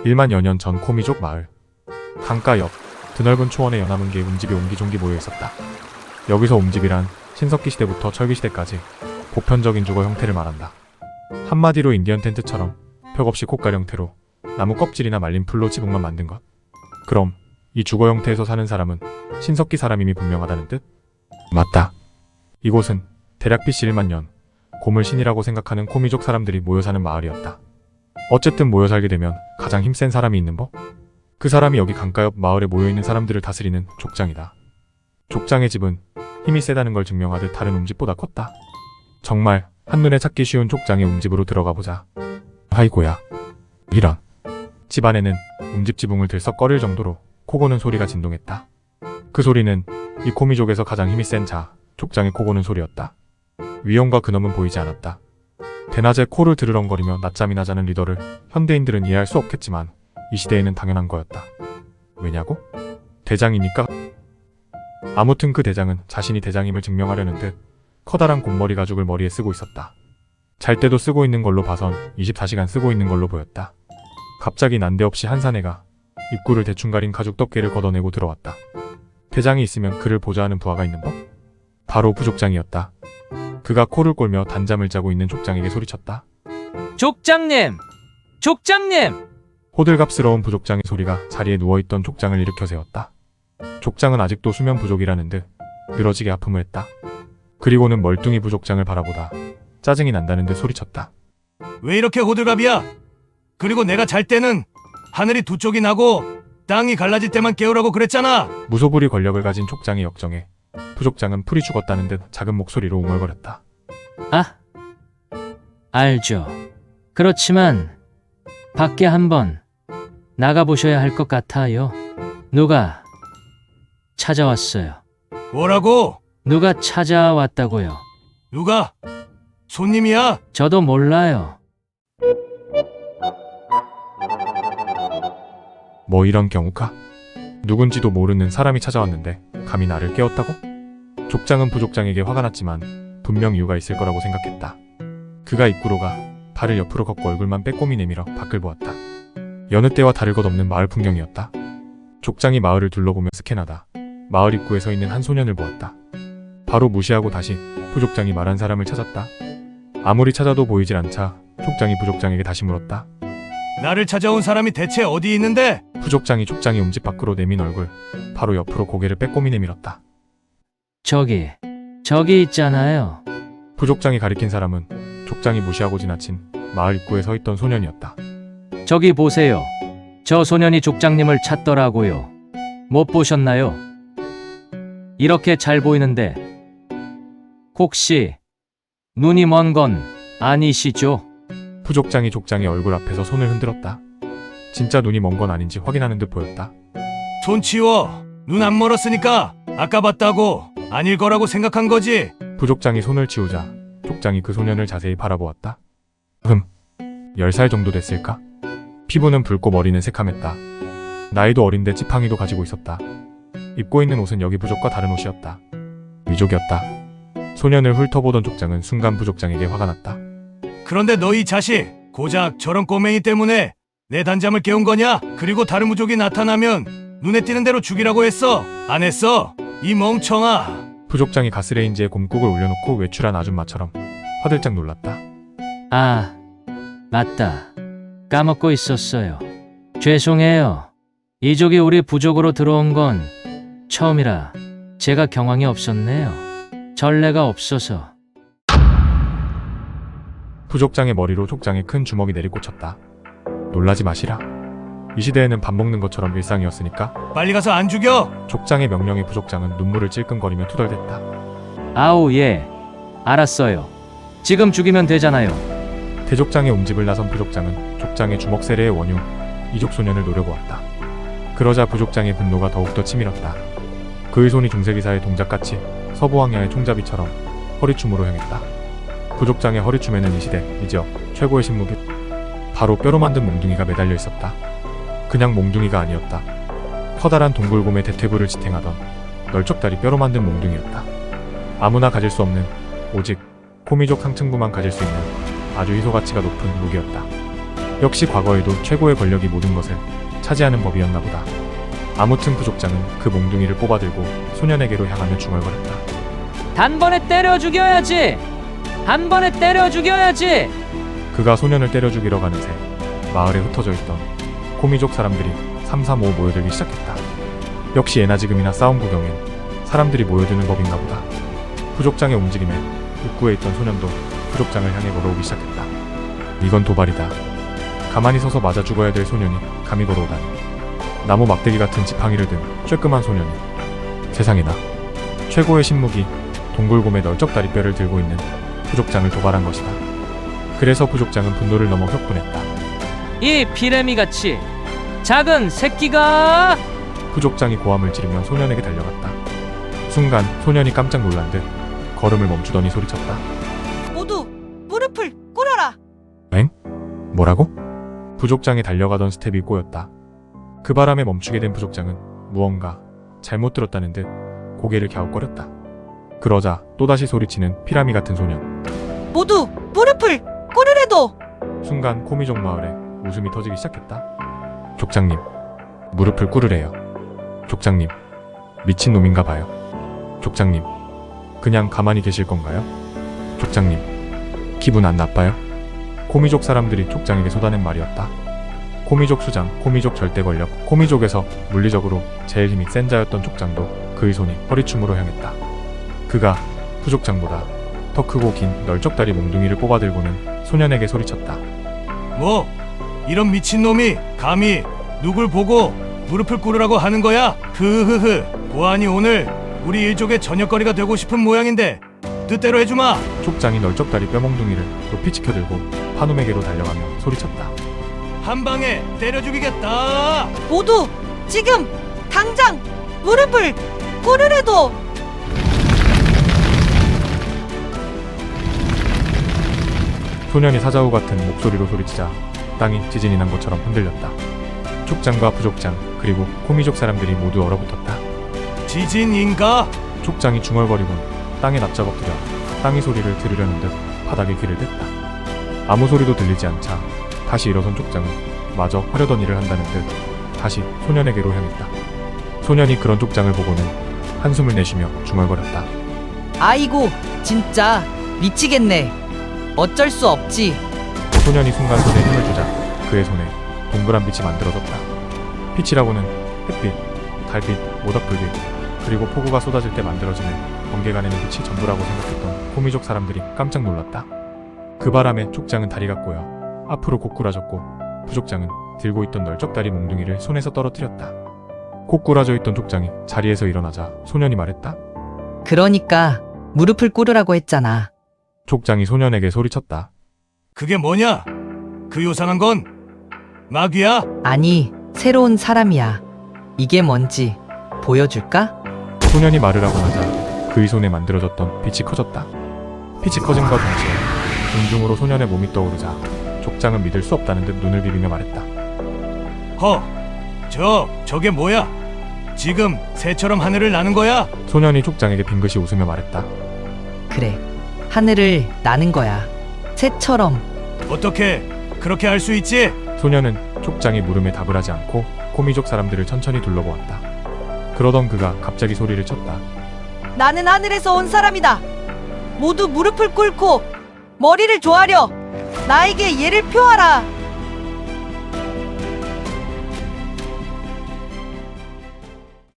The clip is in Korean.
1만여 년 전 코미족 마을. 강가 옆 드넓은 초원에 연합은 개 움집이 옹기종기 모여 있었다. 여기서 움집이란 신석기 시대부터 철기 시대까지 보편적인 주거 형태를 말한다. 한마디로 인디언 텐트처럼 벽 없이 콧갈 형태로 나무 껍질이나 말린 풀로 지붕만 만든 것. 그럼 이 주거 형태에서 사는 사람은 신석기 사람임이 분명하다는 뜻? 맞다. 이곳은 대략 BC 1만 년 고물신이라고 생각하는 코미족 사람들이 모여 사는 마을이었다. 어쨌든 모여 살게 되면 가장 힘센 사람이 있는 법? 그 사람이 여기 강가 옆 마을에 모여있는 사람들을 다스리는 족장이다. 족장의 집은 힘이 세다는 걸 증명하듯 다른 움집보다 컸다. 정말 한눈에 찾기 쉬운 족장의 움집으로 들어가 보자. 아이고야. 이런. 집 안에는 움집 지붕을 들썩거릴 정도로 코 고는 소리가 진동했다. 그 소리는 이 코미족에서 가장 힘이 센 자, 족장의 코 고는 소리였다. 위험과 근엄은 보이지 않았다. 대낮에 코를 드르렁거리며 낮잠이나 자는 리더를 현대인들은 이해할 수 없겠지만 이 시대에는 당연한 거였다. 왜냐고? 대장이니까? 아무튼 그 대장은 자신이 대장임을 증명하려는 듯 커다란 곰머리 가죽을 머리에 쓰고 있었다. 잘 때도 쓰고 있는 걸로 봐선 24시간 쓰고 있는 걸로 보였다. 갑자기 난데없이 한 사내가 입구를 대충 가린 가죽 덮개를 걷어내고 들어왔다. 대장이 있으면 그를 보좌하는 부하가 있는 법? 바로 부족장이었다. 그가 코를 골며 단잠을 자고 있는 족장에게 소리쳤다. 족장님! 족장님! 호들갑스러운 부족장의 소리가 자리에 누워있던 족장을 일으켜 세웠다. 족장은 아직도 수면 부족이라는 듯 늘어지게 아픔을 했다. 그리고는 멀뚱히 부족장을 바라보다 짜증이 난다는 듯 소리쳤다. 왜 이렇게 호들갑이야? 그리고 내가 잘 때는 하늘이 두 쪽이 나고 땅이 갈라질 때만 깨우라고 그랬잖아. 무소불위 권력을 가진 족장의 역정에 부족장은 풀이 죽었다는 듯 작은 목소리로 웅얼거렸다. 아, 알죠. 그렇지만 밖에 한번 나가보셔야 할 것 같아요. 누가 찾아왔어요. 뭐라고? 누가 찾아왔다고요. 누가? 손님이야? 저도 몰라요. 뭐 이런 경우가? 누군지도 모르는 사람이 찾아왔는데 감히 나를 깨웠다고? 족장은 부족장에게 화가 났지만 분명 이유가 있을 거라고 생각했다. 그가 입구로 가 발을 옆으로 걷고 얼굴만 빼꼼히 내밀어 밖을 보았다. 여느 때와 다를 것 없는 마을 풍경이었다. 족장이 마을을 둘러보며 스캔하다 마을 입구에 서 있는 한 소년을 보았다. 바로 무시하고 다시 부족장이 말한 사람을 찾았다. 아무리 찾아도 보이질 않자 족장이 부족장에게 다시 물었다. 나를 찾아온 사람이 대체 어디 있는데? 부족장이 족장의 움집 밖으로 내민 얼굴 바로 옆으로 고개를 빼꼼히 내밀었다. 저기 있잖아요. 부족장이 가리킨 사람은 족장이 무시하고 지나친 마을 입구에 서 있던 소년이었다. 저기 보세요. 저 소년이 족장님을 찾더라고요. 못 보셨나요? 이렇게 잘 보이는데 혹시 눈이 먼 건 아니시죠? 부족장이 족장의 얼굴 앞에서 손을 흔들었다. 진짜 눈이 먼 건 아닌지 확인하는 듯 보였다. 손 치워. 눈 안 멀었으니까 아까 봤다고 아닐 거라고 생각한 거지. 부족장이 손을 치우자 족장이 그 소년을 자세히 바라보았다. 10살 정도 됐을까? 피부는 붉고 머리는 새카맸다. 나이도 어린데 지팡이도 가지고 있었다. 입고 있는 옷은 여기 부족과 다른 옷이었다. 위족이었다. 소년을 훑어보던 족장은 순간 부족장에게 화가 났다. 그런데 너 이 자식, 고작 저런 꼬맹이 때문에 내 단잠을 깨운 거냐? 그리고 다른 무족이 나타나면 눈에 띄는 대로 죽이라고 했어. 안 했어? 이 멍청아. 부족장이 가스레인지에 곰국을 올려놓고 외출한 아줌마처럼 화들짝 놀랐다. 아, 맞다. 까먹고 있었어요. 죄송해요. 이족이 우리 부족으로 들어온 건 처음이라 제가 경황이 없었네요. 전례가 없어서. 부족장의 머리로 족장의 큰 주먹이 내리꽂혔다. 놀라지 마시라. 이 시대에는 밥 먹는 것처럼 일상이었으니까. 빨리 가서 안 죽여. 족장의 명령에 부족장은 눈물을 찔끔거리며 투덜댔다. 아우, 예. 알았어요. 지금 죽이면 되잖아요. 대족장의 움집을 나선 부족장은 족장의 주먹 세례의 원흉 이족 소년을 노려보았다. 그러자 부족장의 분노가 더욱더 치밀었다. 그의 손이 중세기사의 동작같이 서부왕야의 총잡이처럼 허리춤으로 향했다. 부족장의 허리춤에는 이 시대 이지역 최고의 신무기 바로 뼈로 만든 몽둥이가 매달려 있었다. 그냥 몽둥이가 아니었다. 커다란 동굴곰의 대퇴부를 지탱하던 널쩍다리 뼈로 만든 몽둥이였다. 아무나 가질 수 없는 오직 코미족 상층부만 가질 수 있는 아주 희소가치가 높은 무기였다. 역시 과거에도 최고의 권력이 모든 것을 차지하는 법이었나 보다. 아무튼 부족장은 그 몽둥이를 뽑아들고 소년에게로 향하며 중얼거렸다. 단번에 때려 죽여야지. 한 번에 때려 죽여야지. 그가 소년을 때려 죽이러 가는 새 마을에 흩어져 있던 코미족 사람들이 삼삼오오 모여들기 시작했다. 역시 예나 지금이나 싸움 구경엔 사람들이 모여드는 법인가 보다. 부족장의 움직임에 입구에 있던 소년도 부족장을 향해 걸어오기 시작했다. 이건 도발이다. 가만히 서서 맞아 죽어야 될 소년이 감히 걸어오다니. 나무 막대기 같은 지팡이를 든 쬐끔한 소년이 세상에나 최고의 신무기 동굴곰의 널쩍다리뼈를 들고 있는 부족장을 도발한 것이다. 그래서 부족장은 분노를 넘어 격분했다. 이 피레미같이 작은 새끼가. 부족장이 고함을 지르며 소년에게 달려갔다. 순간 소년이 깜짝 놀란 듯 걸음을 멈추더니 소리쳤다. 모두 무릎을 꿇어라. 뭐라고? 부족장이 달려가던 스텝이 꼬였다. 그 바람에 멈추게 된 부족장은 무언가 잘못 들었다는 듯 고개를 갸웃거렸다. 그러자 또다시 소리치는 피라미 같은 소년. 모두 무릎을 꿇으래도. 순간 코미족 마을에 웃음이 터지기 시작했다. 족장님, 무릎을 꿇으래요. 족장님, 미친놈인가 봐요. 족장님, 그냥 가만히 계실 건가요? 족장님, 기분 안 나빠요? 코미족 사람들이 족장에게 쏟아낸 말이었다. 코미족 수장, 코미족 절대 권력, 코미족에서 물리적으로 제일 힘이 센 자였던 족장도 그의 손이 허리춤으로 향했다. 그가 부족장보다 더 크고 긴 널쩍다리 몽둥이를 뽑아들고는 소년에게 소리쳤다. 뭐 이런 미친놈이 감히 누굴 보고 무릎을 꿇으라고 하는 거야? 흐흐흐. 보아하니 오늘 우리 일족의 저녁거리가 되고 싶은 모양인데 뜻대로 해주마. 족장이 널쩍다리 뼈몽둥이를 높이 치켜들고 파놈에게로 달려가며 소리쳤다. 한 방에 때려 죽이겠다. 모두 지금 당장 무릎을 꿇으래도. 소년이 사자우 같은 목소리로 소리치자 땅이 지진이 난 것처럼 흔들렸다. 족장과 부족장 그리고 코미족 사람들이 모두 얼어붙었다. 지진인가? 족장이 중얼거리곤 땅에 납작 엎드려 땅이 소리를 들으려는 듯 바닥에 귀를 댔다. 아무 소리도 들리지 않자 다시 일어선 족장은 마저 하려던 일을 한다는 듯 다시 소년에게로 향했다. 소년이 그런 족장을 보고는 한숨을 내쉬며 중얼거렸다. 아이고 진짜 미치겠네. 어쩔 수 없지. 소년이 순간 손에 힘을 주자 그의 손에 동그란 빛이 만들어졌다. 빛이라고는 햇빛, 달빛, 모닥불빛 그리고 폭우가 쏟아질 때 만들어지는 번개가 내는 빛이 전부라고 생각했던 코미족 사람들이 깜짝 놀랐다. 그 바람에 족장은 다리가 꼬여 앞으로 고꾸라졌고 부족장은 들고 있던 널쩍다리 몽둥이를 손에서 떨어뜨렸다. 고꾸라져 있던 족장이 자리에서 일어나자 소년이 말했다. 그러니까 무릎을 꿇으라고 했잖아. 족장이 소년에게 소리쳤다. 그게 뭐냐? 그 요상한 건 마귀야? 아니 새로운 사람이야. 이게 뭔지 보여줄까? 소년이 말을 하고 나자 그의 손에 만들어졌던 빛이 커졌다. 빛이 커짐과 동시에 공중으로 소년의 몸이 떠오르자 족장은 믿을 수 없다는 듯 눈을 비비며 말했다. 저게 뭐야? 지금 새처럼 하늘을 나는 거야? 소년이 족장에게 빙긋이 웃으며 말했다. 그래 하늘을 나는 거야. 새처럼. 어떻게 그렇게 할 수 있지? 소년은 족장이 물음에 답을 하지 않고 코미족 사람들을 천천히 둘러보았다. 그러던 그가 갑자기 소리를 쳤다. 나는 하늘에서 온 사람이다. 모두 무릎을 꿇고 머리를 조아려 나에게 예를 표하라.